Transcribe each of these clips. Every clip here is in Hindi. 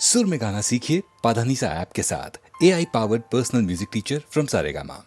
सुर में गाना सीखिए पाधानीसा ऐप के साथ। AI powered personal music teacher from Saregama.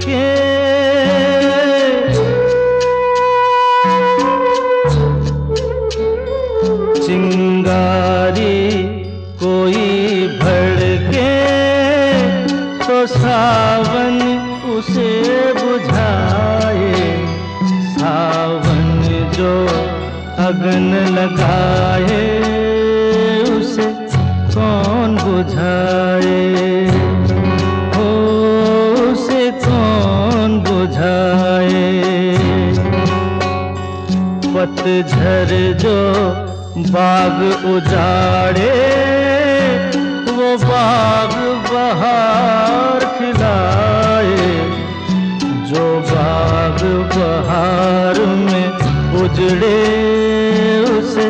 के चिंगारी कोई भड़के तो सावन उसे बुझाए। सावन जो अगन लगाए उसे कौन बुझाए, हो उसे कौन बुझाए। पतझड़ जो बाग उजाड़े वो बाग बहार खिलाए। जो बाग बहार में उजड़े उसे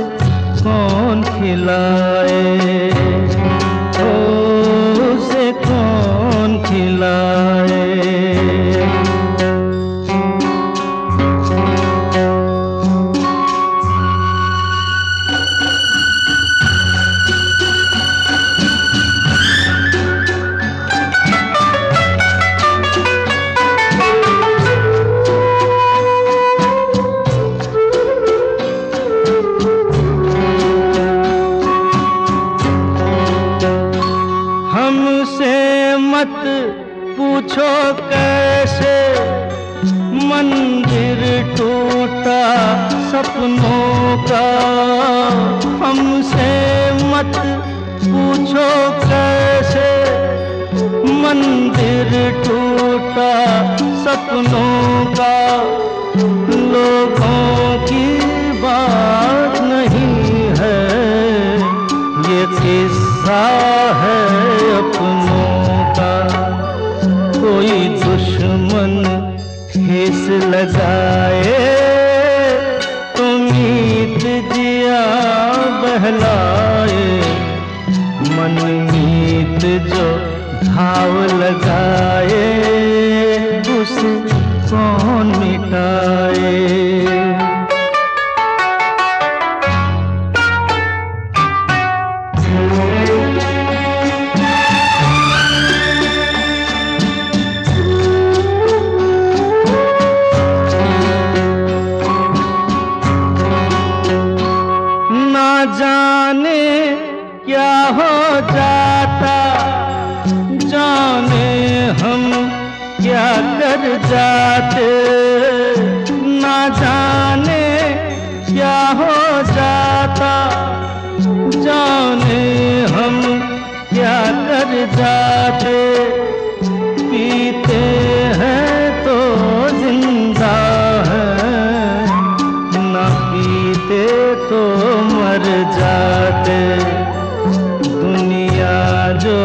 कौन खिलाए, ओ उसे कौन खिलाए। हमसे मत पूछो कैसे मंदिर टूटा सपनों का। हमसे मत पूछो कैसे मंदिर टूटा सपनों का। लोगों की बात नहीं है ये किस्सा है अपनों का। कोई दुश्मन ठेस लगाए तो मीत जिया बहलाए। मन मीत जो घाव लगाए उसे कौन मिटाए। जाने क्या हो जाता, जाने हम क्या कर जाते। ना जाने क्या हो जाता, जाने हम क्या कर जाते। पीते हैं तो जिंदा है, ना पीते तो मर जाते। दुनिया जो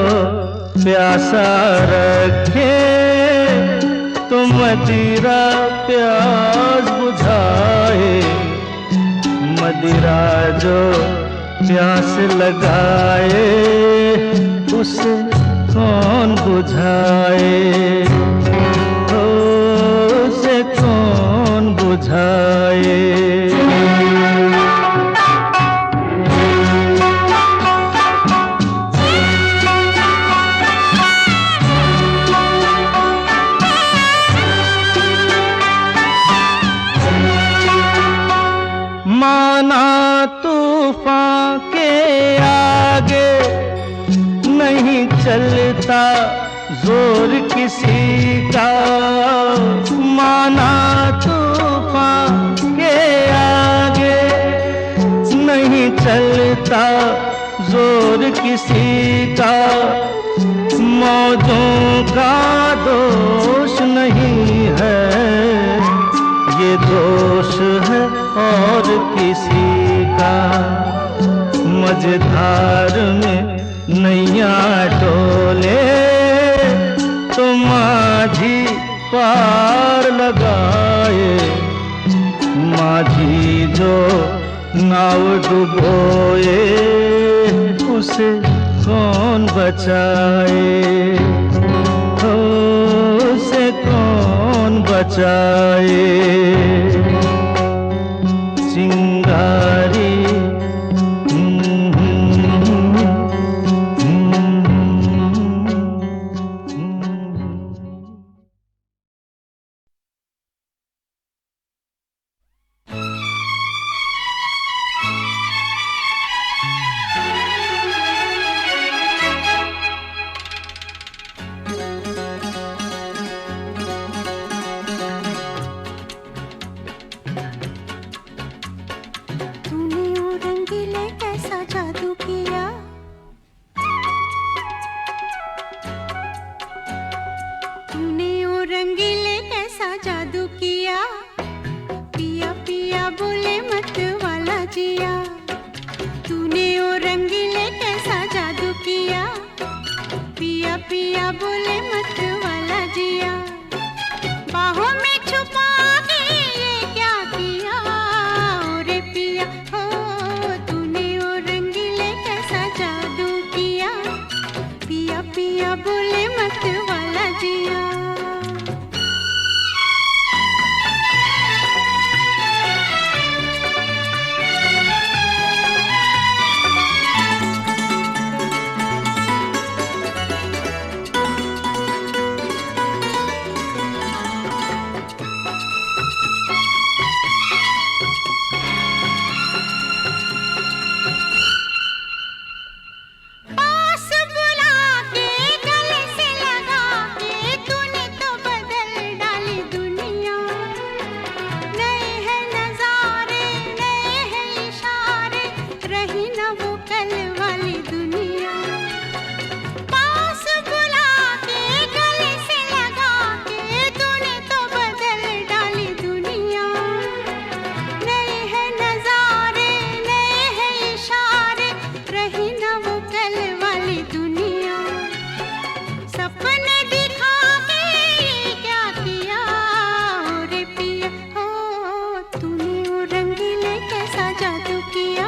प्यासा रखे तो मदिरा प्यास बुझाए। मदिरा जो प्यास लगाए उसे कौन बुझाए, ओ उसे कौन बुझाए। माना तूफान के आगे नहीं चलता जोर किसी का। माना तूफान के आगे नहीं चलता जोर किसी का। मौजों का दोष नहीं है ये दोष है और किसी का। मझधार में नैया डोले तो माझी पार लगाए। माझी जो नाव डुबोए उसे कौन बचाए, उसे कौन बचाए। चिंगारी बोले मत वाला जिया, बाहों में छुपा के ये क्या किया ओ रे पिया, हो तूने ओ रंगीले कैसा जादू किया, पिया पिया बोले मत वाला जिया। पास बुला के गले से लगा के तूने तो बदल डाली दुनिया, नए हैं नजारे नए हैं इशारे, रही न वो कल वाली दुनिया। पास बुला के गले से लगा के तूने तो बदल डाली दुनिया, नए हैं नजारे नए हैं इशारे, रही न वो कल वाली दुनिया। सपने दिखा के ये क्या किया ओ रे पिया, हो तूने वो रंगीले कैसा जादू किया,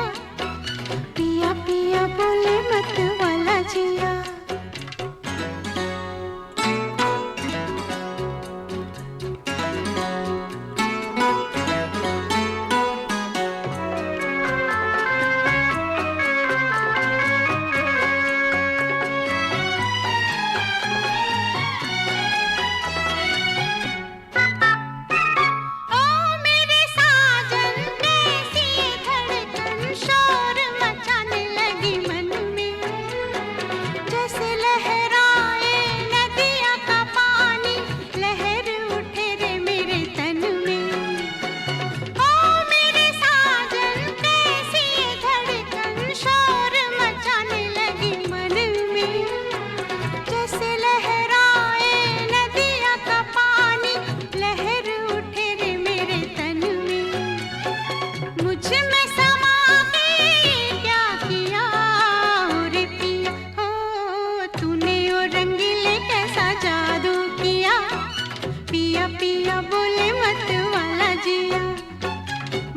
पिया पिया बोले मत वाला जिया। ओ मेरे साजन कैसी धड़कन शोर मचाने लगी मन में, जैसे लहराए नदिया का पानी, लहर उठे रे मेरे तन में। ओ मेरे साजन कैसी धड़कन शोर मचाने लगी मन में, जैसे लहराए नदिया का पानी, लहर उठे रे मेरे तन में। मुझ में समा के ये क्या किया ओ रे पिया, हो तूने ओ रंगीले कैसा जादू किया, पिया पिया बोले मत वाला जिया।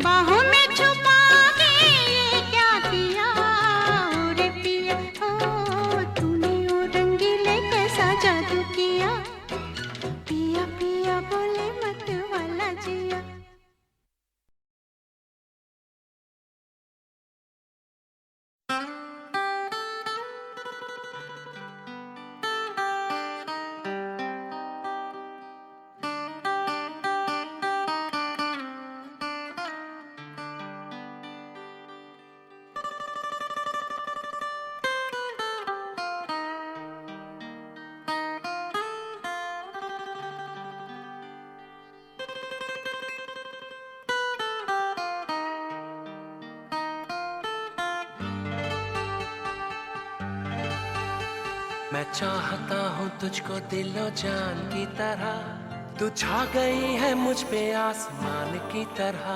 बाहों में छुपा के ये क्या किया ओ रे पिया, हो तूने ओ रंगीले कैसा जादू किया, पिया पिया बोले मत वाला जिया। मैं चाहता हूँ तुझको दिलो जान की तरह, तू छा गई है मुझ पे आसमान की तरह।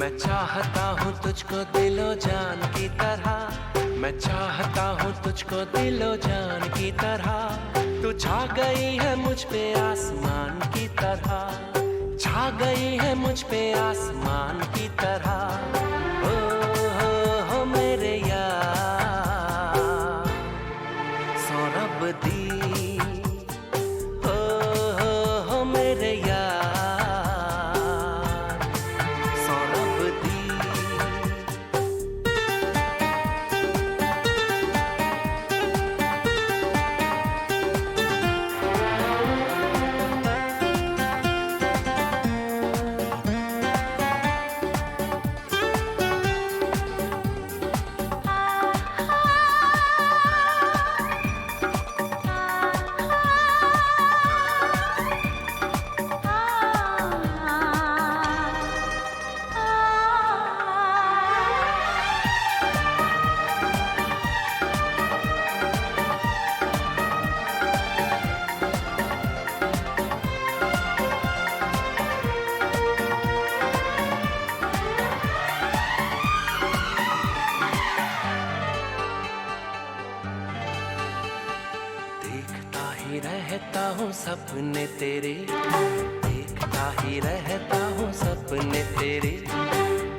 मैं चाहता हूँ तुझको दिलो जान की तरह, मैं चाहता हूँ तुझको दिलो जान की तरह। तू छा गई है मुझ पे आसमान की तरह, छा गई है मुझ पे आसमान की तरह। हो मेरे यार सौरभ दी, हो मेरे यार सौरभ दी। सपने तेरे, देखता ही रहता हूँ सपने तेरे।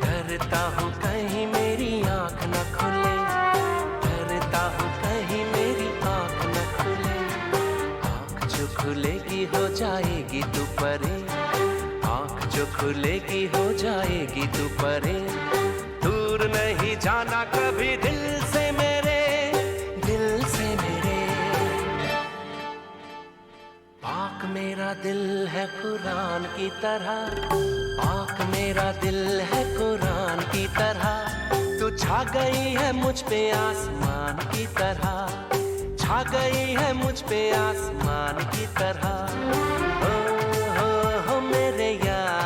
डरता हूँ कहीं मेरी आँख न खुले, डरता हूँ कहीं मेरी आँख न खुले। आँख जो खुलेगी हो जाएगी तू परे, आँख जो खुलेगी हो जाएगी तू परे। दूर नहीं जाना कभी दिल से मेरे, दिल से मेरे। आँख मेरा दिल है कुरान की तरह, आँख मेरा दिल है कुरान की तरह। तू छा गई है मुझ पे आसमान की तरह, छा गई है मुझ पे आसमान की तरह। हो मेरे यार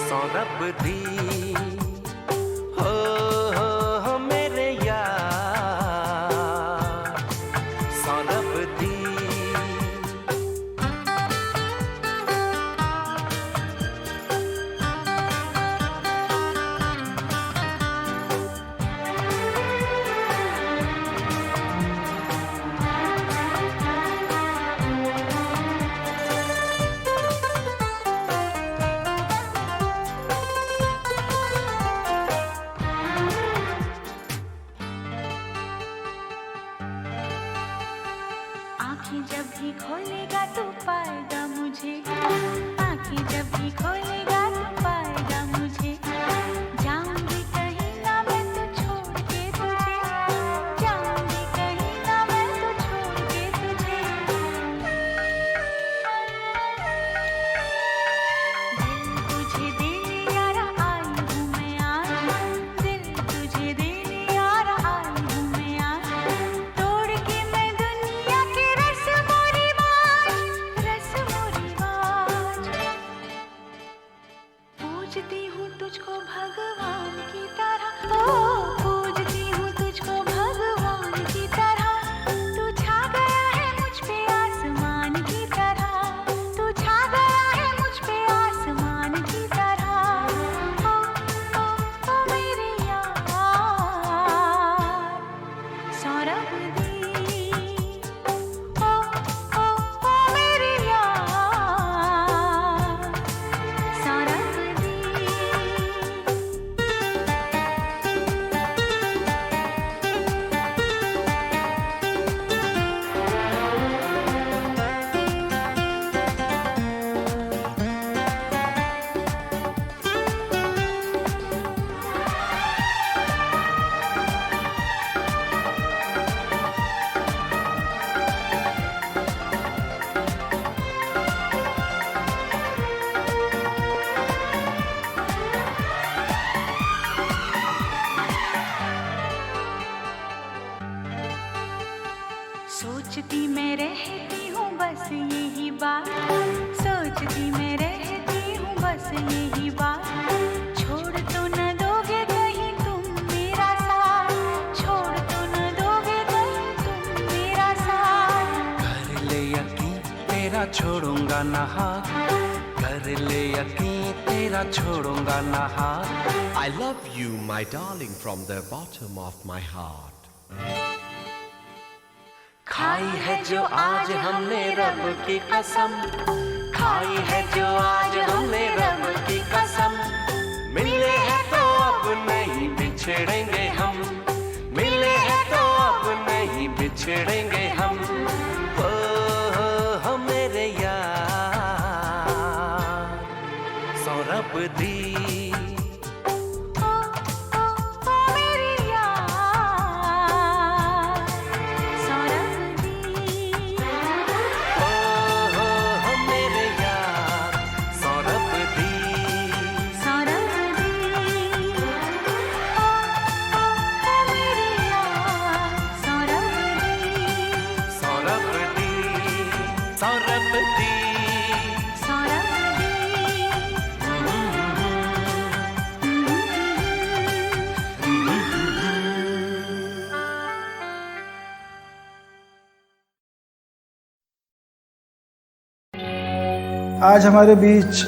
सौरभ दी, हो मेरे यार सौरभ दी। आँखें जब भी खोलेगा तू पाएगा मुझे, आँखें जब भी खोलेगा तू पाएगा मुझे। जाऊंगी कहीं ना मैं तो छोड़ के तुझे, जाऊंगी कहीं ना मैं तो छोड़ के तुझे। दिल तुझे देने यारा आई हूँ मैं आज, दिल तुझे देने यारा आई हूँ मैं आज। तोड़ के मैं दुनिया के रस्मों रिवाज, रस्मों रिवाज। पूजती हूँ तुझको भगवान की तरह, ओ पूजती हूँ तुझको भगवान की तरह। तू छा गया है मुझ पे आसमान की तरह, तू छा गया है मुझ पे आसमान की तरह। ओ मेरे यार सौरभ दी, ओ मेरे यार सौरभ दी। सोचती मैं रहती हूँ बस यही बात, सोचती मैं रहती हूँ बस यही बात। छोड़ तो न दोगे कहीं तुम मेरा साथ, छोड़ तो न दोगे कहीं तुम मेरा साथ। कर ले यकीन तेरा छोड़ूंगा ना हाथ, कर ले यकीन तेरा छोड़ूंगा ना हाथ। I love you, my darling, from the bottom of my heart. खाई है जो आज हमने रब की कसम, खाई है जो आज हमने रब की कसम। मिले हैं तो अब नहीं बिछड़ेंगे हम, मिले हैं तो अब नहीं बिछड़ेंगे हम। हो मेरे यार सौरभ दी, आज हमारे बीच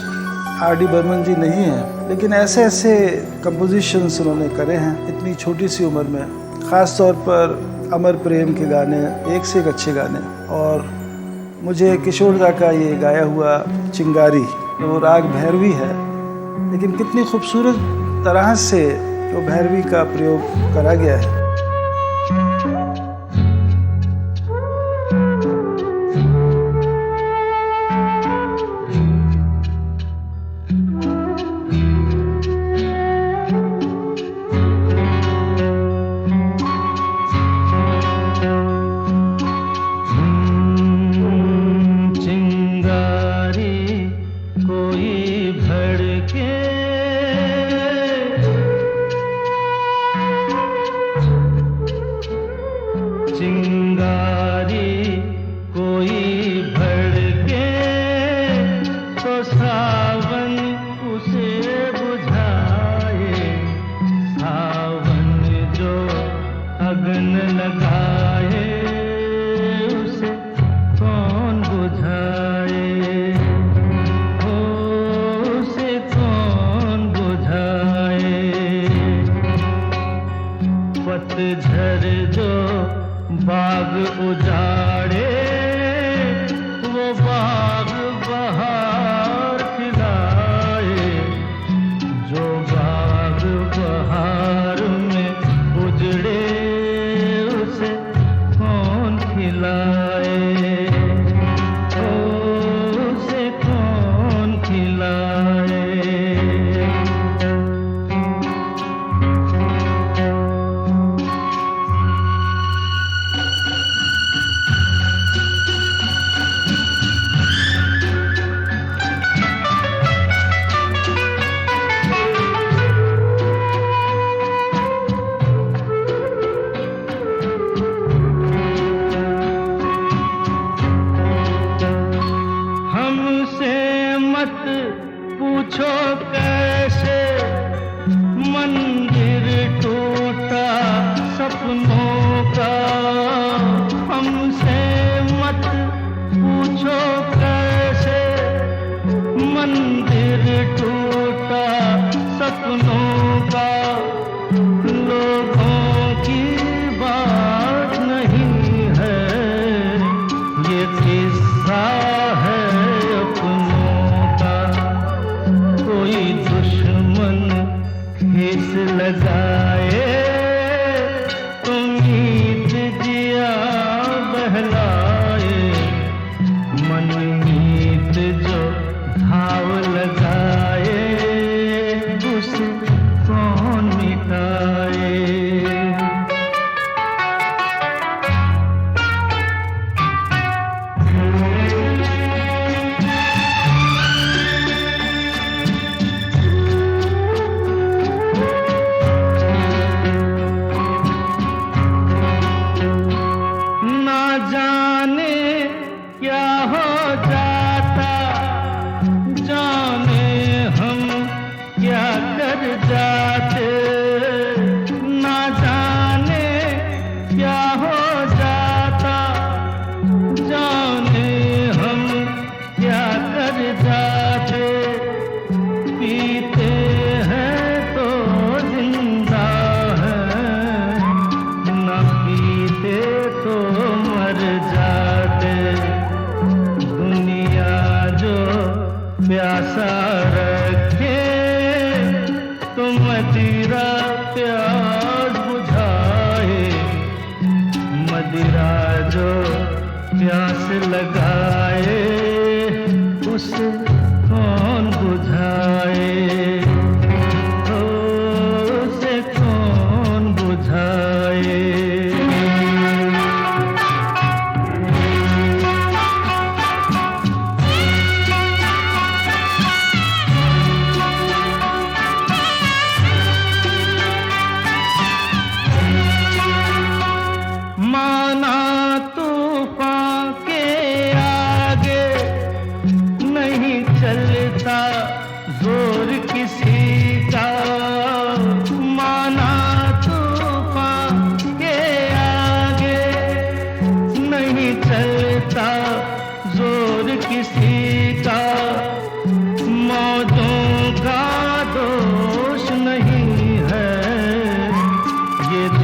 आर.डी. बर्मन जी नहीं हैं, लेकिन ऐसे ऐसे कंपोजिशंस उन्होंने करे हैं इतनी छोटी सी उम्र में। ख़ास तौर पर अमर प्रेम के गाने, एक से एक अच्छे गाने। और मुझे किशोर दा का ये गाया हुआ चिंगारी, वो राग भैरवी है, लेकिन कितनी खूबसूरत तरह से वो भैरवी का प्रयोग करा गया है।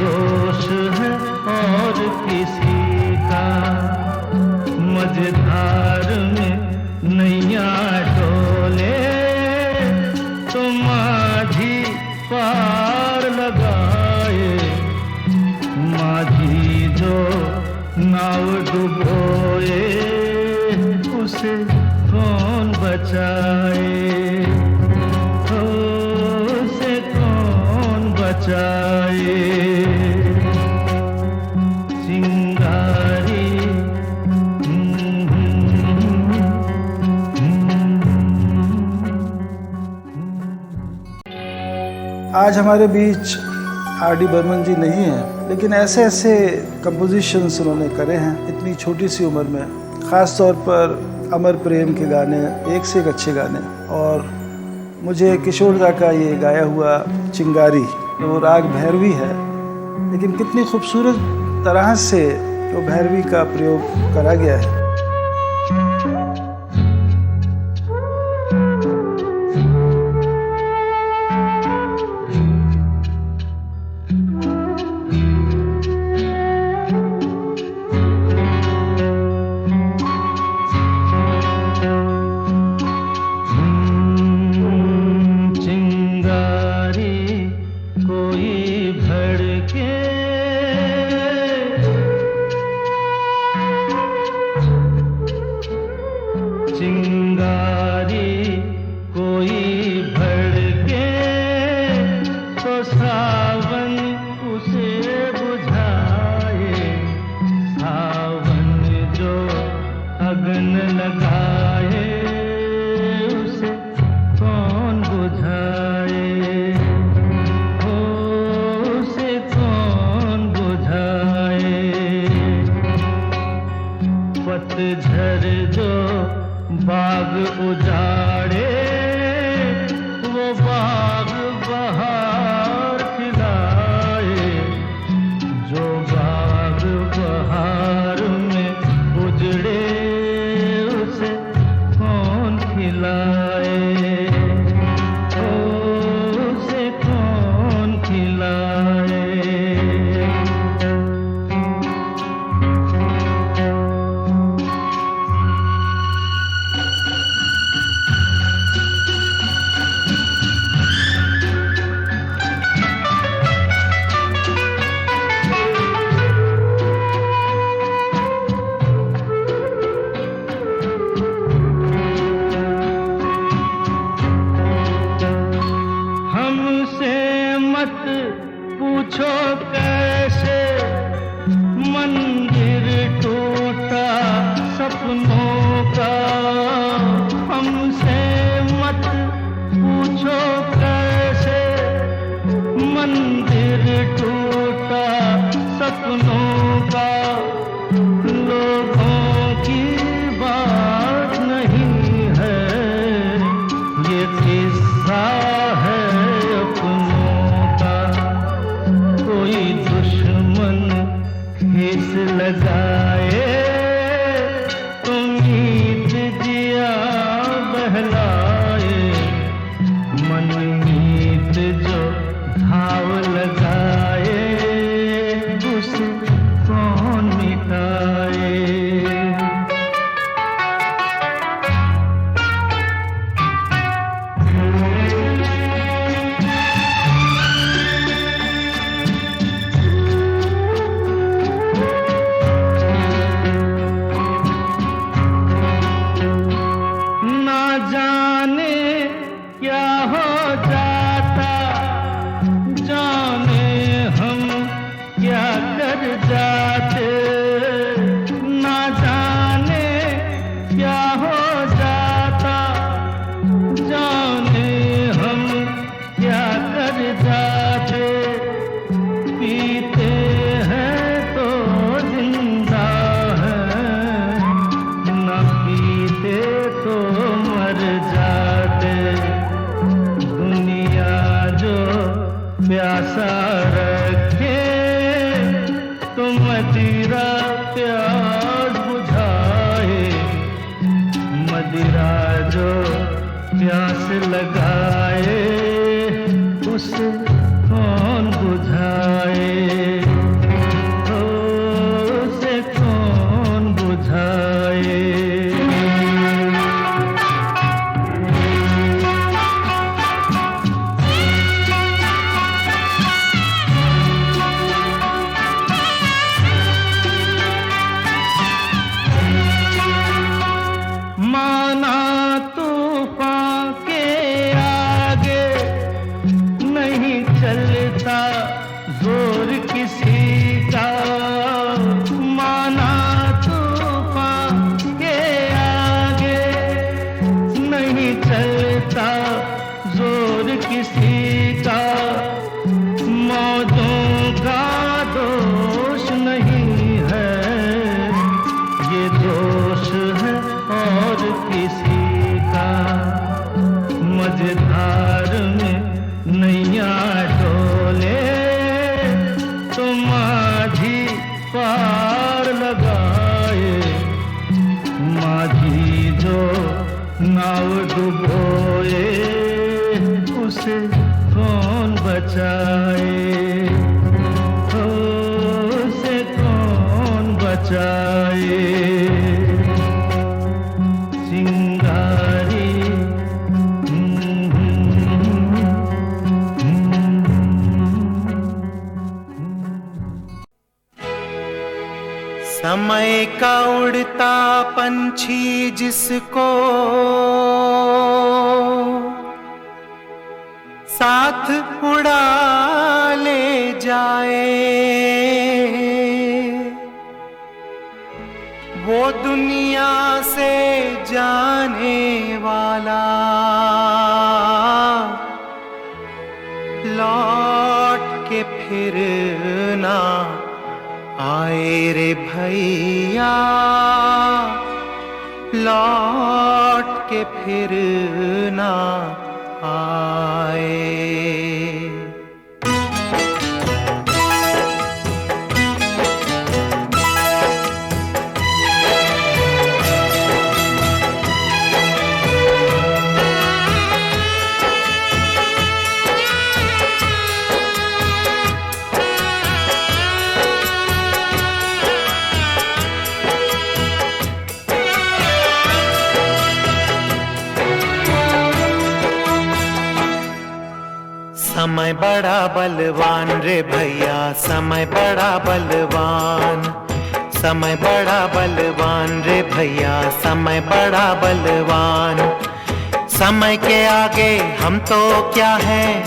दोष डोले तो माझी पार लगाए, माझी जो नाव डुबोए उसे कौन बचाए, उसे कौन बचाए। चिंगारी आज हमारे बीच आर.डी. बर्मन जी नहीं हैं, लेकिन ऐसे ऐसे कंपोजिशंस उन्होंने करे हैं इतनी छोटी सी उम्र में। ख़ास तौर पर अमर प्रेम के गाने, एक से एक अच्छे गाने। और मुझे किशोर दा का ये गाया हुआ चिंगारी, वो राग भैरवी है, लेकिन कितनी खूबसूरत तरह से वो भैरवी का प्रयोग करा गया है। पतझर जो बाग उजाड़े, वो बाग बहार खिलाए, जो बाग बहार में उजड़े उसे कौन खिलाए, उसे कौन खिलाए। पूछो कैसे मंदिर टूटा सपनों का, हमसे मत पूछो कैसे मंदिर टूटा सपनों का। लोगों की बात नहीं है, ये किस्सा है खीस लगाए, उम्मीद जिया बहलाए, मनमीत जो घाव लगाए उसे कौन मिटाए। प्यासा रखे तो मदिरा प्यास बुझाए, मदिरा जो प्यास लगाए उसे कौन बुझाए, उसे कौन बुझाए। चलता जोर किसी का, मौजों का दोष नहीं है, ये दोष है और किसी का। मझधार में नैया डोले तो माझी पार लगाए, माझी जो नाव डुबोए उसे कौन बचाए, हो उसे कौन बचाए। चिंगारी समय का उड़ता पंछी जिसको साथ उड़ा ले जाए, वो दुनिया से जाने वाला लौट के फिर ना आए रे भैया, लौट के फिर ना आए। समय बड़ा बलवान रे भैया, समय बड़ा बलवान, समय बड़ा बलवान रे भैया, समय बड़ा बलवान। समय के आगे हम तो क्या हैं,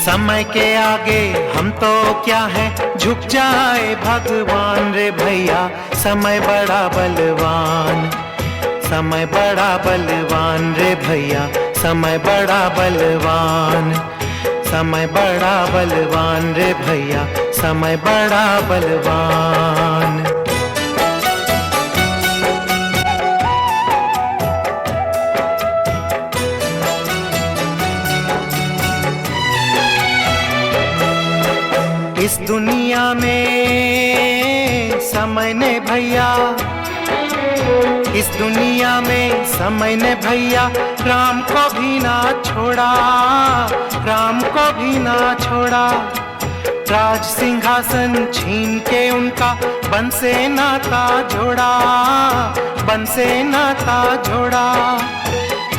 समय के आगे हम तो क्या हैं, झुक जाए भगवान रे भैया, समय बड़ा बलवान, समय बड़ा बलवान रे भैया, समय बड़ा बलवान, समय बड़ा बलवान रे भैया, समय बड़ा बलवान। इस दुनिया में समय ने भैया, इस दुनिया में समय ने भैया राम को भी ना छोड़ा, राम को भी ना छोड़ा। राज सिंहासन छीन के उनका बन से नाता जोड़ा, बन से नाता जोड़ा।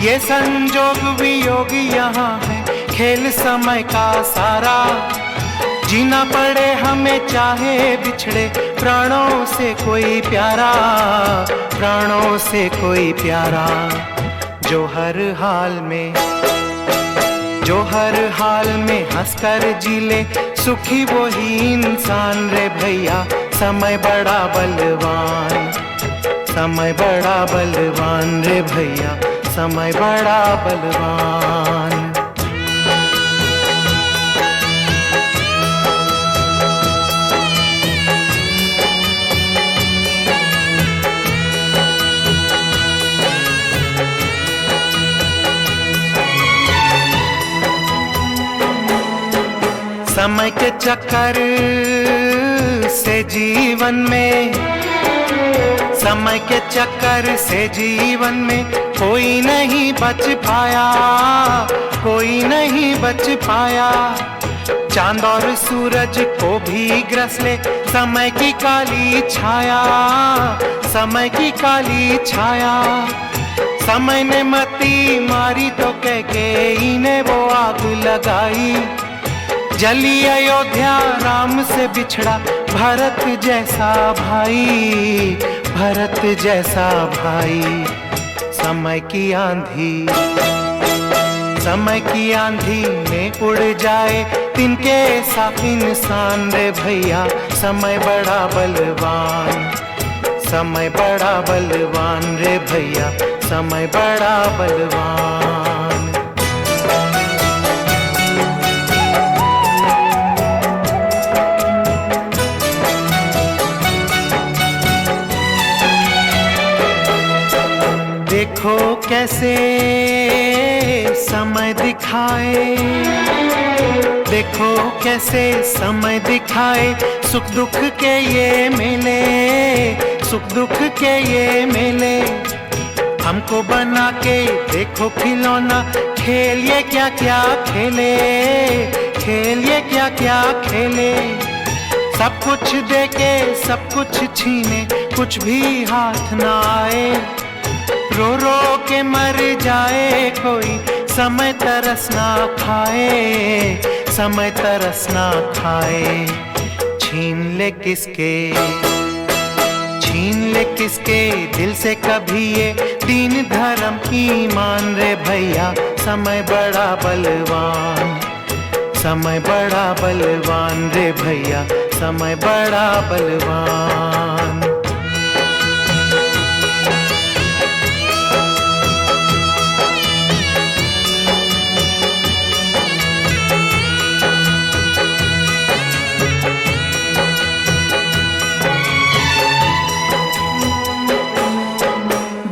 ये संजोग वियोग यहाँ है, खेल समय का सारा। जीना पड़े हमें चाहे बिछड़े प्राणों से कोई प्यारा, प्राणों से कोई प्यारा। जो हर हाल में, जो हर हाल में हंसकर जी ले, सुखी वो ही इंसान रे भैया। समय बड़ा बलवान, समय बड़ा बलवान रे भैया, समय बड़ा बलवान। समय के चक्कर से जीवन में, समय के चक्कर से जीवन में कोई नहीं बच पाया, कोई नहीं बच पाया। चांद और सूरज को भी ग्रस ले समय की काली छाया, समय की काली छाया। समय ने मती मारी तो कैकेयी ने वो आग लगाई। जली अयोध्या राम से बिछड़ा भरत जैसा भाई, भरत जैसा भाई। समय की आंधी, समय की आंधी में उड़ जाए तिनके सा इंसान रे भैया। समय बड़ा बलवान, समय बड़ा बलवान रे भैया, समय बड़ा बलवान। देखो कैसे समय दिखाए, देखो कैसे समय दिखाए, सुख दुख के ये मेले, सुख दुख के ये मेले। हमको बना के देखो खिलौना, खेल ये क्या क्या खेले, खेल ये क्या क्या खेले। सब कुछ देके सब कुछ छीने, कुछ भी हाथ ना आए। रो रो के मर जाए कोई, समय तरस ना खाए, समय तरस ना खाए। छीन ले किसके, छीन ले किसके दिल से कभी ये दीन धर्म ईमान रे भैया। समय बड़ा बलवान, समय बड़ा बलवान रे भैया, समय बड़ा बलवान।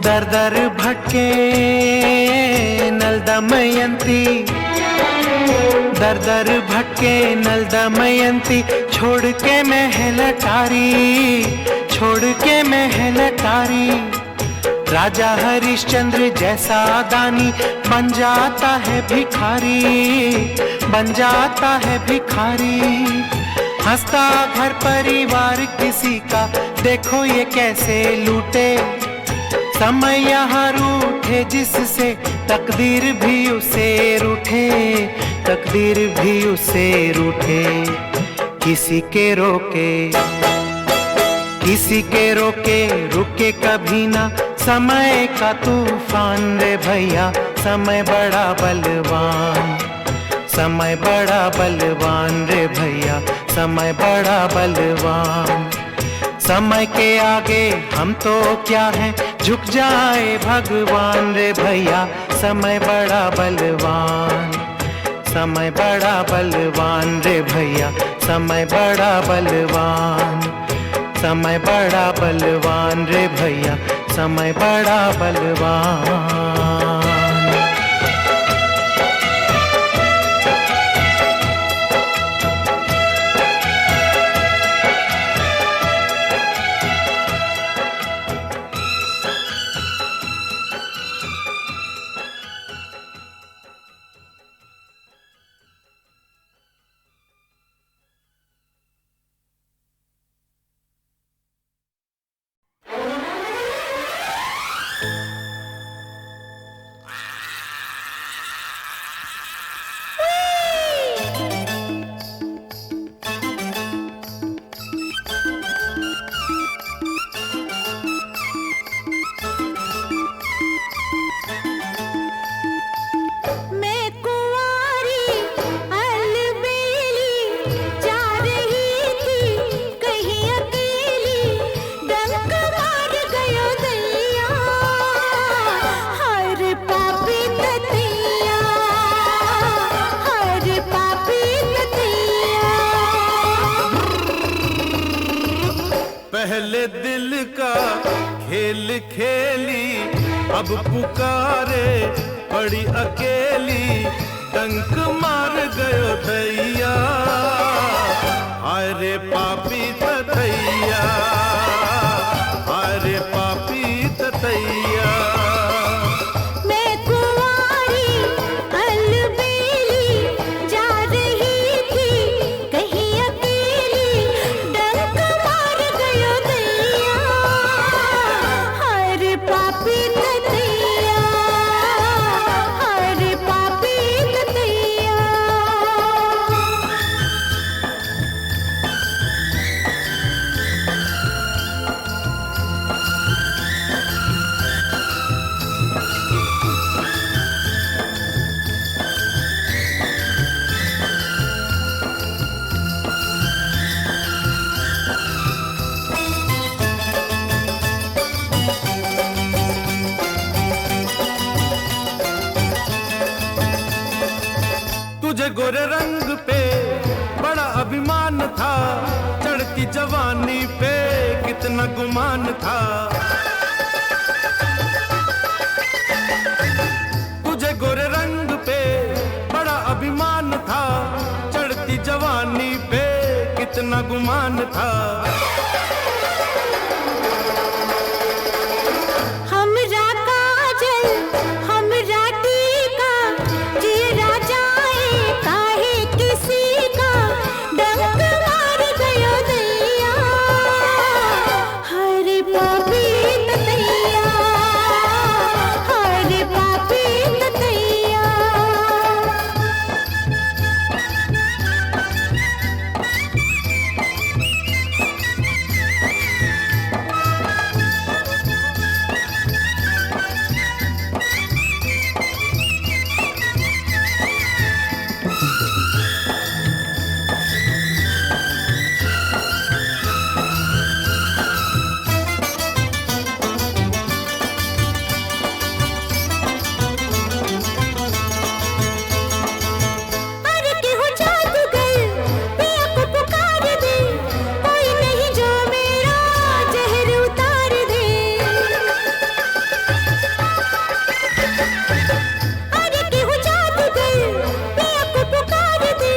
दर दर भटके नल दमयंती, दर दर भटके नल दमयंती। छोड़ के महल अटारी, छोड़ के महल अटारी। राजा हरिश्चंद्र जैसा दानी बन जाता है भिखारी, बन जाता है भिखारी। हंसता घर परिवार किसी का, देखो ये कैसे लूटे। समय यहाँ रूठे जिससे, तकदीर भी उसे रूठे, तकदीर भी उसे रूठे। किसी के रोके, किसी के रोके रुके कभी ना समय का तूफान रे भैया। समय बड़ा बलवान, समय बड़ा बलवान रे भैया, समय बड़ा बलवान। समय के आगे हम तो क्या हैं, झुक जाए भगवान रे भैया। समय बड़ा बलवान, समय बड़ा बलवान रे भैया, समय बड़ा बलवान। समय बड़ा बलवान रे भैया, समय बड़ा बलवान। पहले दिल का खेल खेली, अब पुकारे पड़ी अकेली। डंक मार गयो दैया, हाय रे पापी तथैया, हाय रे पापी तथैया। कितना गुमान था, तुझे गोरे रंग पे बड़ा अभिमान था, चढ़ती जवानी पे कितना गुमान था। हमरा काजल हमरा टीका जीरा जाए काहे किसी का डंक मार गयो दैया, हरे पापी ततैया, हरे पापी ततैया। अरे केहू जादूगर पिया को पुकार दे, कोई नहीं जो मेरा जहर उतार दे। अरे केहू जादूगर पिया को पुकार दे,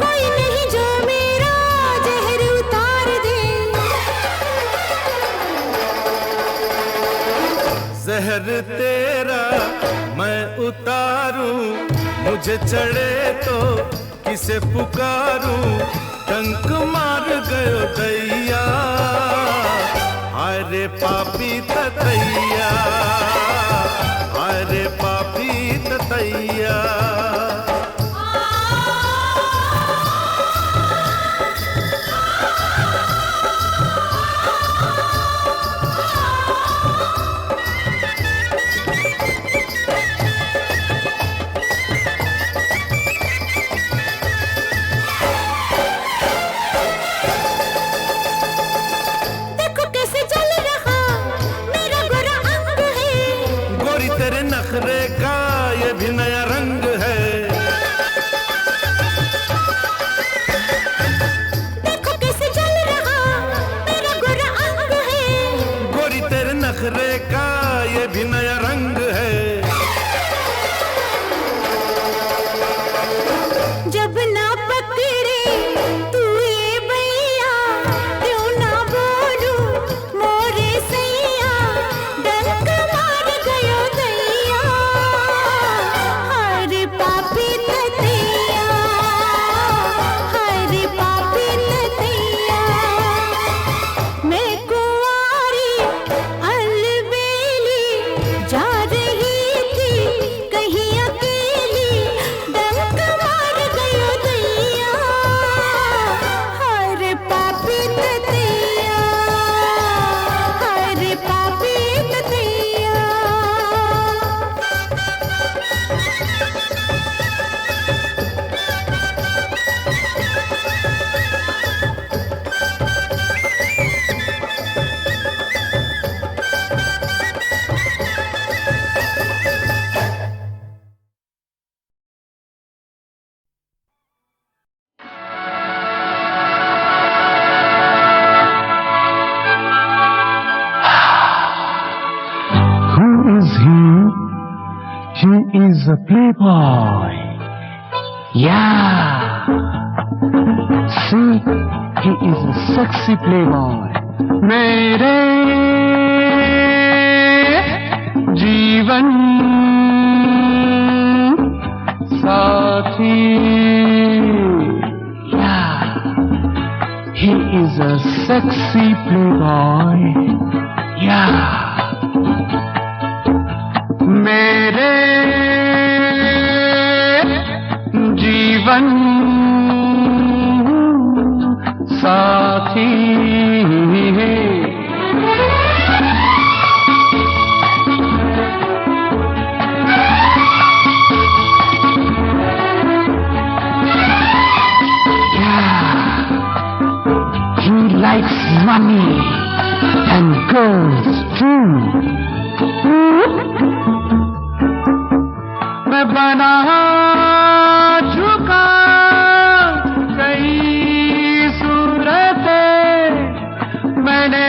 कोई नहीं जो मेरा जहर उतार दे। जहर तेरा मैं उतारूं, मुझे चढ़े तो किसे पुकारूं, डंक मार गयो दैया, अरे पापी ततैया, अरे पापी ततैया। देखो कैसे जल रहा मेरा गोरा अंग है, गोरी तेरे नखरे का ये भी नया रंग है, देखो कैसे जल रहा मेरा गोरा अंग है। गोरी तेरे नखरे का ये भी नया रंग है। जब ना पकड़े तू ये भैया, क्यों ना बोलूं मोरे सैया, डंक मार गयो दैया, हरे पापी ततैया, हरे पापी ततैया। मैं कुंवारी अलबेली जा रही थी कहीं अकेली, डंक मार गयो दैया, हरे पापी ततैया, हरे पापी ततैया। Who is he? He is a playboy. Yeah. See, he is a sexy playboy. मेरे जीवन साथी. Yeah. He is a sexy playboy. Yeah. मेरे जीवन साथी। He likes money and girls too. मैं बना चुका कई सूरतें, मैंने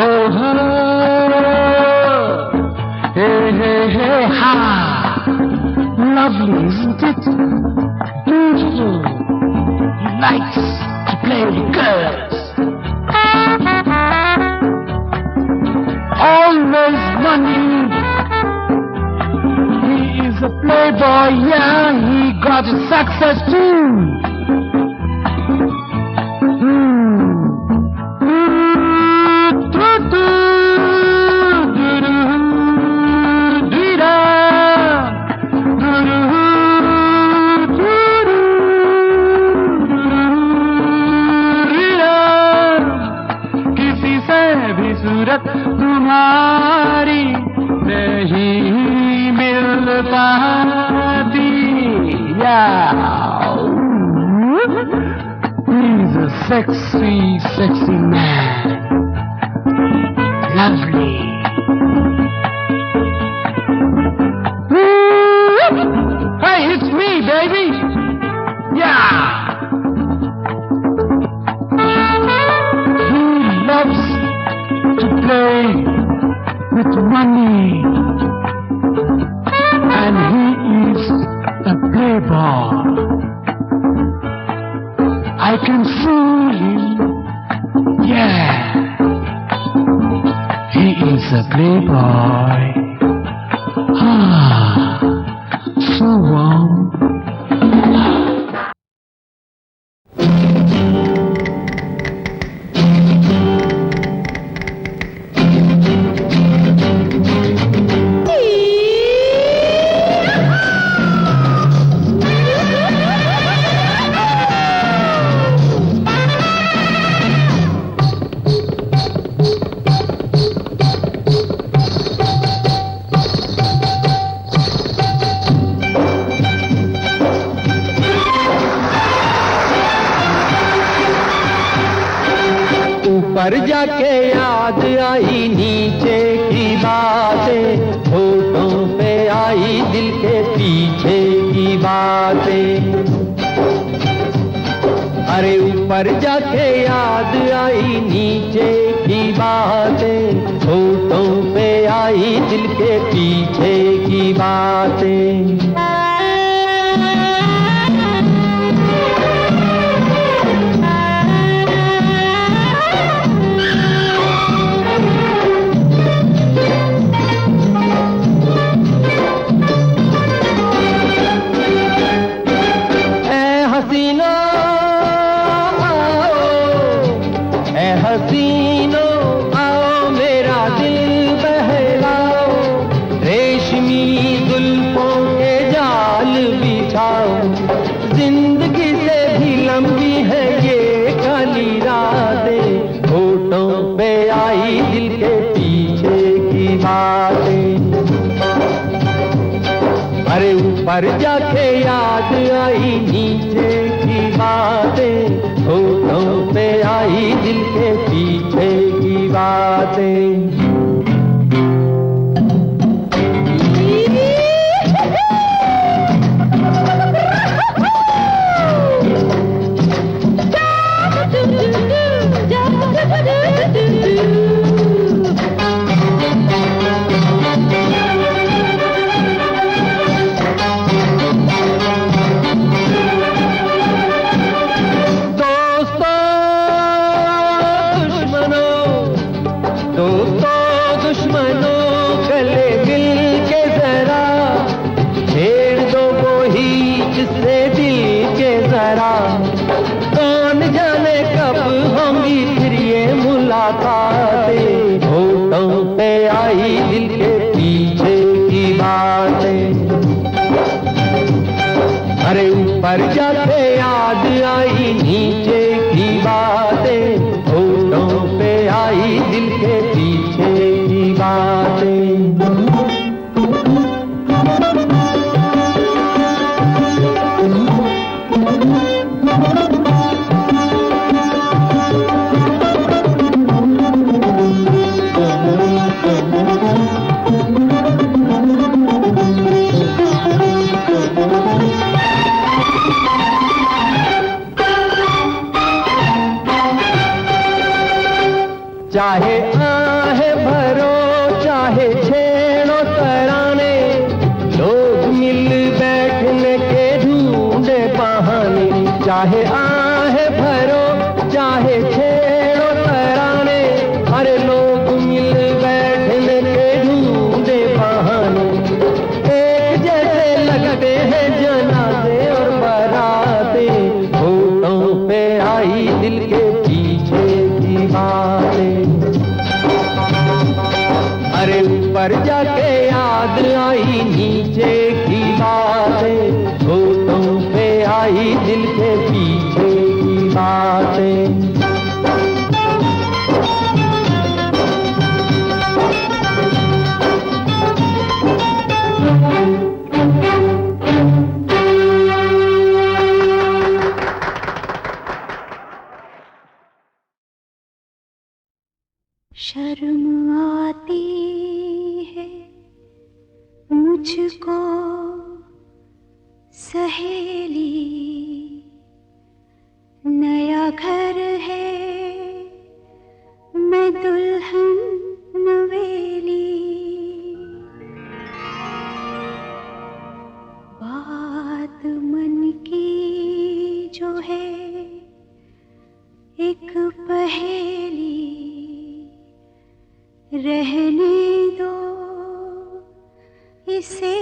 Oh, ho. Hey, hey, hey, ha. Lovely, isn't it? Beautiful. He likes to play with girls. Always money. He is a playboy, yeah. He got his success too. किसी से भी सूरत तुम्हारी नहीं मिल पाती. Yeah. He's a sexy, sexy man. Lovely. Hey, it's me, baby. Yeah. He loves to play with money. And he is a playboy. I can fool him. Yeah. He is a playboy. Ah, so warm. ऊपर जाके याद आई नीचे की बातें, होठों पे आई दिल के पीछे की बातें. अरे ऊपर जाके याद आई नीचे की बातें, होठों पे आई दिल के पीछे की बातें. हसीनो आओ मेरा दिल बहलाओ, रेशमी जुल्फों के जाल बिछाओ. जिंदगी से भी लंबी है ये काली रातें, होठों पे आई दिल के पीछे की बातें. अरे ऊपर जाके याद आई नीचे की बातें, होठों पे आई दिल के पीछे की बातें. कौन जाने कब होंगी फिर ये मुलाकातें, होठों पे आई दिल के पीछे की बातें. अरे ऊपर जाके याद आई नीचे की बातें, होठों पे आई दिल के पीछे की बातें. चाहे आहे भरो चाहे छेड़ो तराने, लोग मिल बैठने के ढूंढे बहाने। चाहे आहे भरो चाहे छेड़ो तराने, अरे लोग मिल बैठने के ढूंढे बहाने। एक जैसे लगते हैं जनाजे और बाराते, होठों पे आई दिल के पीछे की बातें। अरे ऊपर जाके याद आई नीचे की बातें, होठों पे आई दिल के पीछे की बातें। शर्म आती है मुझको सहेली, नया घर है मैं दुल्हन नवेली। बात मन की जो है एक पहेली, रहने दो इसे